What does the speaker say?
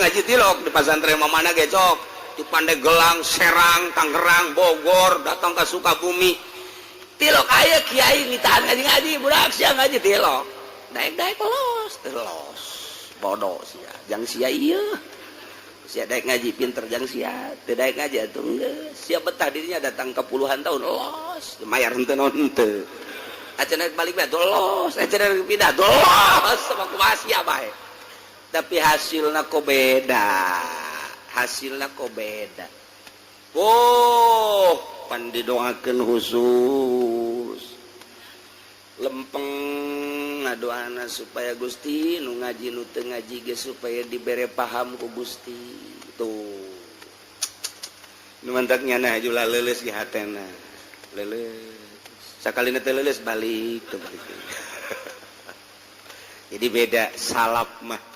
ngaji tilok di pesantren mana gecok di Pandeglang, Serang, Tangerang, Bogor, datang ke Sukabumi. Tilok aya kiai ngitahan ngaji budak sia ngaji tilok. Daek-daek los. Bodoh sia. Jang sia ieu. Sia daek ngaji pinter jang sia. Teu daek ngaji atuh geus. Sia betah dirinya datang ke puluhan tahun los. Mayar henteu naon henteu. Acan balik bae los, acan pindah los sama kumaha sia bae. Tapi hasilnya kok beda. Oh, pan didoakeun khusus. Lempeng ngadoana supaya Gusti nu ngaji nu teu ngaji ge supaya dibere paham ku Gusti. Tuh. Nu mantak nyana haju leuleus di hatena. Leuleus. Sakalina teu leuleus balik. Jadi beda salap mah.